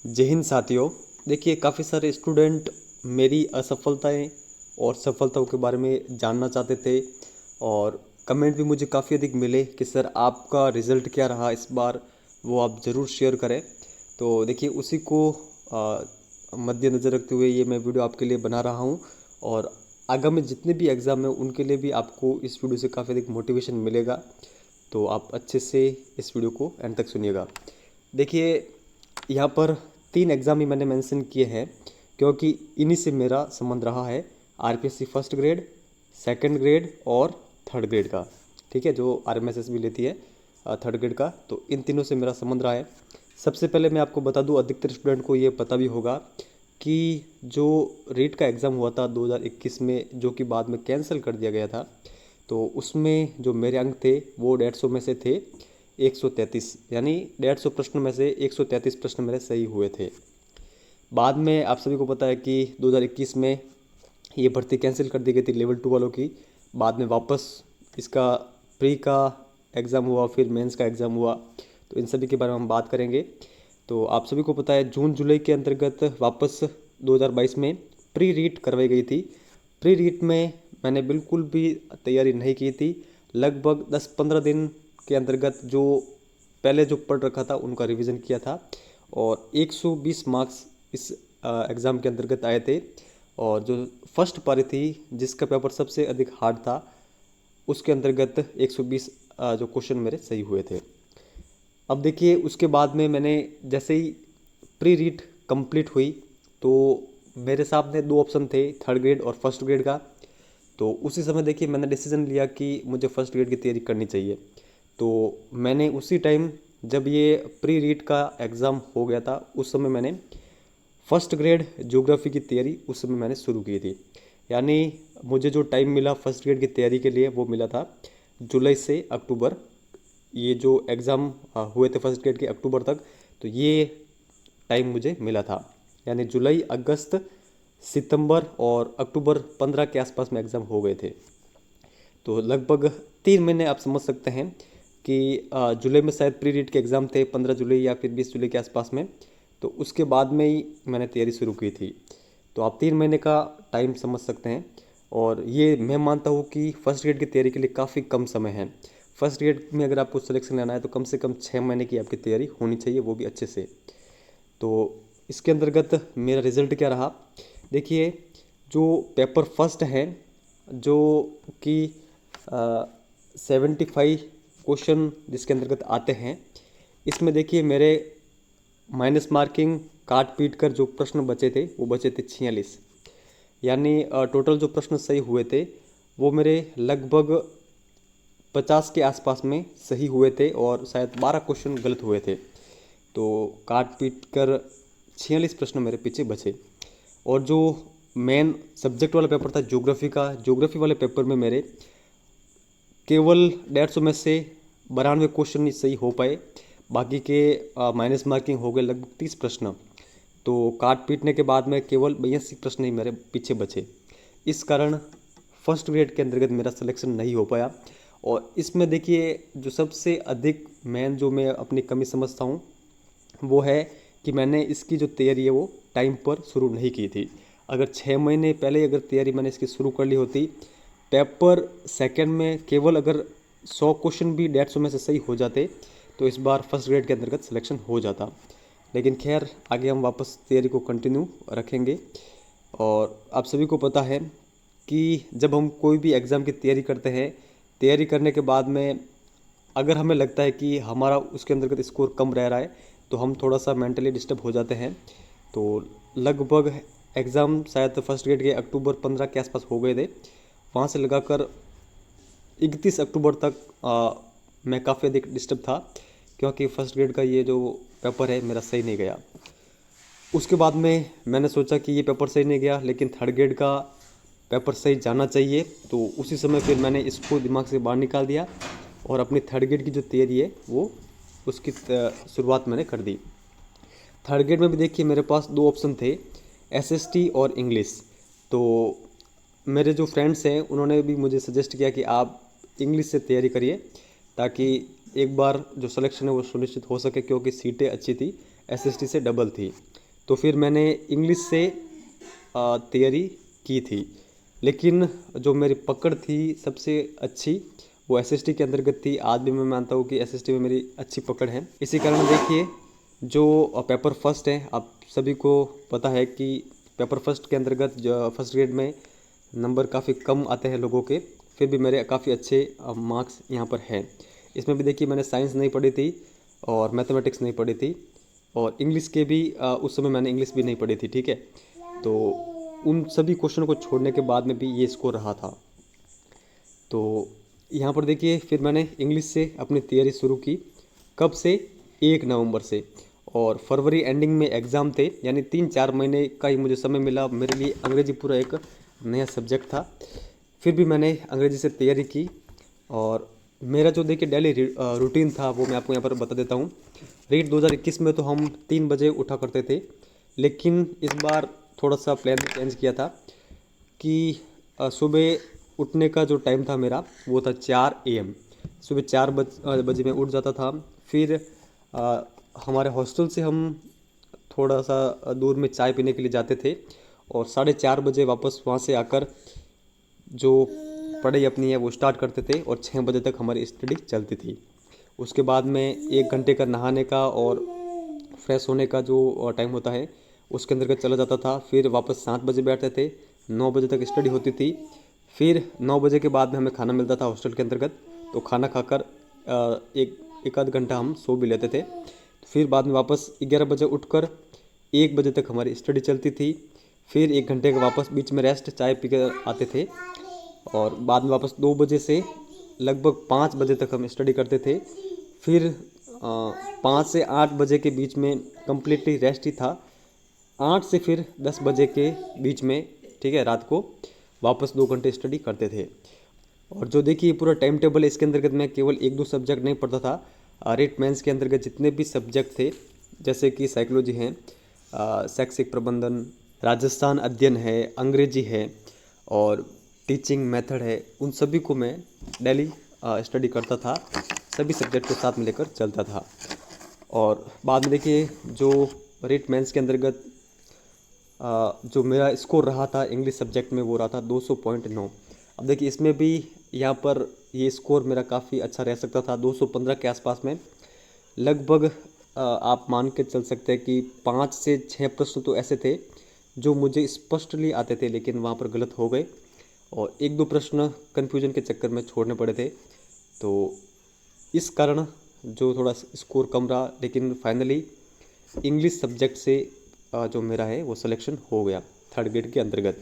जय हिंद साथियों। देखिए, काफ़ी सारे स्टूडेंट मेरी असफलताएं और सफलताओं के बारे में जानना चाहते थे और कमेंट भी मुझे काफ़ी अधिक मिले कि सर आपका रिज़ल्ट क्या रहा इस बार, वो आप ज़रूर शेयर करें। तो देखिए, उसी को मद्देनज़र रखते हुए ये मैं वीडियो आपके लिए बना रहा हूँ और आगामी जितने भी एग्ज़ाम हैं उनके लिए भी आपको इस वीडियो से काफ़ी अधिक मोटिवेशन मिलेगा। तो आप अच्छे से इस वीडियो को एंड तक सुनिएगा। देखिए, यहाँ पर 3 एग्ज़ाम ही मैंने मेंशन किए हैं क्योंकि इन्हीं से मेरा संबंध रहा है। RPSC first grade, second grade और थर्ड ग्रेड का। ठीक है, जो आरएमएसएस भी लेती है थर्ड ग्रेड का। तो इन तीनों से मेरा संबंध रहा है। सबसे पहले मैं आपको बता दूं, अधिकतर स्टूडेंट को ये पता भी होगा कि जो रीट का एग्ज़ाम हुआ था 2021 में, जो कि बाद में कैंसिल कर दिया गया था, तो उसमें जो मेरे अंक थे वो 150 में से थे 133, यानी 150 प्रश्न में से 133 प्रश्न मेरे सही हुए थे। बाद में आप सभी को पता है कि 2021 में ये भर्ती कैंसिल कर दी गई थी लेवल 2 वालों की। बाद में वापस इसका प्री का एग्ज़ाम हुआ, फिर मेंस का एग्ज़ाम हुआ। तो इन सभी के बारे में हम बात करेंगे। तो आप सभी को पता है जून जुलाई के अंतर्गत वापस 2022 में प्री रीट करवाई गई थी। प्री रीट में मैंने बिल्कुल भी तैयारी नहीं की थी। लगभग 10-15 दिन के अंतर्गत जो पहले जो पढ़ रखा था उनका रिवीजन किया था और 120 मार्क्स इस एग्ज़ाम के अंतर्गत आए थे। और जो फर्स्ट पारी थी जिसका पेपर सबसे अधिक हार्ड था, उसके अंतर्गत 120 जो क्वेश्चन मेरे सही हुए थे। अब देखिए, उसके बाद में मैंने जैसे ही प्री रीट कंप्लीट हुई तो मेरे सामने 2 ऑप्शन थे, थर्ड ग्रेड और फर्स्ट ग्रेड का। तो उसी समय देखिए मैंने डिसीजन लिया कि मुझे फर्स्ट ग्रेड की तैयारी करनी चाहिए। तो मैंने उसी टाइम, जब ये प्री रीट का एग्ज़ाम हो गया था, उस समय मैंने फर्स्ट ग्रेड ज्योग्राफी की तैयारी उस समय मैंने शुरू की थी। यानी मुझे जो टाइम मिला फर्स्ट ग्रेड की तैयारी के लिए वो मिला था जुलाई से अक्टूबर। ये जो एग्ज़ाम हुए थे फर्स्ट ग्रेड के अक्टूबर तक, तो ये टाइम मुझे मिला था। यानी जुलाई, अगस्त, सितंबर और अक्टूबर 15 के आसपास में एग्ज़ाम हो गए थे। तो लगभग 3 महीने आप समझ सकते हैं कि जुलाई में शायद प्री रीट के एग्ज़ाम थे, 15 जुलाई या फिर 20 जुलाई के आसपास में। तो उसके बाद में ही मैंने तैयारी शुरू की थी। तो आप 3 महीने का टाइम समझ सकते हैं और ये मैं मानता हूँ कि फर्स्ट ग्रेड की तैयारी के लिए काफ़ी कम समय है। फर्स्ट ग्रेड में अगर आपको सिलेक्शन लेना है तो कम से कम 6 महीने की आपकी तैयारी होनी चाहिए, वो भी अच्छे से। तो इसके अंतर्गत मेरा रिज़ल्ट क्या रहा, देखिए, जो पेपर फर्स्ट है, जो कि 75 क्वेश्चन जिसके अंतर्गत आते हैं, इसमें देखिए मेरे माइनस मार्किंग काट पीट कर जो प्रश्न बचे थे वो बचे थे 46। यानी टोटल जो प्रश्न सही हुए थे वो मेरे लगभग 50 के आसपास में सही हुए थे और शायद 12 क्वेश्चन गलत हुए थे। तो काट पीट कर 46 प्रश्न मेरे पीछे बचे। और जो मेन सब्जेक्ट वाला पेपर था ज्योग्राफी का, ज्योग्राफी वाले पेपर में मेरे केवल 150 में से 92 क्वेश्चन ही सही हो पाए। बाकी के माइनस मार्किंग हो गए लगभग 30 प्रश्न। तो काट पीटने के बाद में केवल 82 प्रश्न ही मेरे पीछे बचे। इस कारण फर्स्ट ग्रेड के अंतर्गत मेरा सिलेक्शन नहीं हो पाया। और इसमें देखिए, जो सबसे अधिक मेन जो मैं अपनी कमी समझता हूँ वो है कि मैंने इसकी जो तैयारी है वो टाइम पर शुरू नहीं की थी। अगर 6 महीने पहले अगर तैयारी मैंने इसकी शुरू कर ली होती, पेपर सेकंड में केवल अगर 100 क्वेश्चन भी 150 में से सही हो जाते तो इस बार फर्स्ट ग्रेड के अंतर्गत सिलेक्शन हो जाता। लेकिन खैर, आगे हम वापस तैयारी को कंटिन्यू रखेंगे। और आप सभी को पता है कि जब हम कोई भी एग्ज़ाम की तैयारी करते हैं, तैयारी करने के बाद में अगर हमें लगता है कि हमारा उसके अंतर्गत स्कोर कम रह रहा है तो हम थोड़ा सा मेंटली डिस्टर्ब हो जाते हैं। तो लगभग एग्ज़ाम शायद फर्स्ट ग्रेड के अक्टूबर 15 के आसपास हो गए थे। वहाँ से लगाकर 31 अक्टूबर तक मैं काफ़ी अधिक डिस्टर्ब था क्योंकि फर्स्ट ग्रेड का ये जो पेपर है मेरा सही नहीं गया। उसके बाद में मैंने सोचा कि ये पेपर सही नहीं गया लेकिन थर्ड ग्रेड का पेपर सही जाना चाहिए। तो उसी समय फिर मैंने इसको दिमाग से बाहर निकाल दिया और अपनी थर्ड ग्रेड की जो तैयारी है वो उसकी शुरुआत मैंने कर दी। थर्ड ग्रेड में भी देखिए मेरे पास 2 ऑप्शन थे, एसएसटी और इंग्लिश। तो मेरे जो फ्रेंड्स हैं उन्होंने भी मुझे सजेस्ट किया कि आप इंग्लिश से तैयारी करिए ताकि एक बार जो सिलेक्शन है वो सुनिश्चित हो सके, क्योंकि सीटें अच्छी थी एसएसटी से डबल थी। तो फिर मैंने इंग्लिश से तैयारी की थी, लेकिन जो मेरी पकड़ थी सबसे अच्छी वो एसएसटी के अंतर्गत थी। आज भी मैं मानता हूँ कि एसएसटी में मेरी अच्छी पकड़ है। इसी कारण देखिए, जो पेपर फर्स्ट है, आप सभी को पता है कि पेपर फर्स्ट के अंतर्गत जो फर्स्ट ग्रेड में नंबर काफ़ी कम आते हैं लोगों के, फिर भी मेरे काफ़ी अच्छे मार्क्स यहाँ पर हैं। इसमें भी देखिए, मैंने साइंस नहीं पढ़ी थी और मैथमेटिक्स नहीं पढ़ी थी, और इंग्लिश के भी उस समय मैंने इंग्लिश भी नहीं पढ़ी थी, ठीक है। तो उन सभी क्वेश्चन को छोड़ने के बाद में भी ये स्कोर रहा था। तो यहाँ पर देखिए, फिर मैंने इंग्लिश से अपनी तैयारी शुरू की। कब से? 1 नवंबर से। और फरवरी एंडिंग में एग्ज़ाम थे, यानी 3-4 महीने का ही मुझे समय मिला। मेरे लिए अंग्रेजी पूरा एक नया सब्जेक्ट था। फिर भी मैंने अंग्रेजी से तैयारी की, और मेरा जो देखिए डेली रूटीन था वो मैं आपको यहाँ पर बता देता हूँ। रीट 2021 में तो हम 3 बजे उठा करते थे, लेकिन इस बार थोड़ा सा प्लान चेंज किया था कि सुबह उठने का जो टाइम था मेरा वो था 4 AM। सुबह 4 बजे मैं उठ जाता था। फिर हमारे हॉस्टल से हम थोड़ा सा दूर में चाय पीने के लिए जाते थे, और 4:30 बजे वापस वहाँ से आकर जो पढ़ाई अपनी है वो स्टार्ट करते थे, और 6 बजे तक हमारी स्टडी चलती थी। उसके बाद में 1 घंटे का नहाने का और फ्रेश होने का जो टाइम होता है उसके अंतर्गत चला जाता था। फिर वापस 7 बजे बैठते थे, 9 बजे तक स्टडी होती थी। फिर 9 बजे के बाद में हमें खाना मिलता था हॉस्टल के अंतर्गत, तो खाना खाकर एक आध घंटा हम सो भी लेते थे। फिर बाद में वापस 11 बजे उठकर 1 बजे तक हमारी स्टडी चलती थी। फिर 1 घंटे का वापस बीच में रेस्ट, चाय पी कर आते थे, और बाद में वापस 2 बजे से लगभग 5 बजे तक हम स्टडी करते थे। फिर 5 से 8 बजे के बीच में कम्प्लीटली रेस्ट ही था। 8 से फिर 10 बजे के बीच में, ठीक है, रात को वापस 2 घंटे स्टडी करते थे। और जो देखिए पूरा टाइम टेबल है, इसके अंतर्गत मैं केवल 1-2 सब्जेक्ट नहीं पढ़ता था। रेट मेंस के अंतर्गत जितने भी सब्जेक्ट थे, जैसे कि साइकोलॉजी है, शैक्षिक प्रबंधन, राजस्थान अध्ययन है, अंग्रेजी है और टीचिंग मेथड है, उन सभी को मैं डेली स्टडी करता था। सभी सब्जेक्ट को साथ में लेकर चलता था। और बाद में देखिए, जो रेट मेंस के अंतर्गत जो मेरा स्कोर रहा था इंग्लिश सब्जेक्ट में वो रहा था 200.9। अब देखिए, इसमें भी यहाँ पर ये स्कोर मेरा काफ़ी अच्छा रह सकता था, 215 के आसपास में। लगभग आप मान के चल सकते हैं कि 5 से 6 प्रश्न तो ऐसे थे जो मुझे स्पष्टली आते थे, लेकिन वहाँ पर गलत हो गए, और 1-2 प्रश्न कन्फ्यूजन के चक्कर में छोड़ने पड़े थे। तो इस कारण जो थोड़ा स्कोर कम रहा, लेकिन फाइनली इंग्लिश सब्जेक्ट से जो मेरा है वो सिलेक्शन हो गया 3rd ग्रेड के अंतर्गत।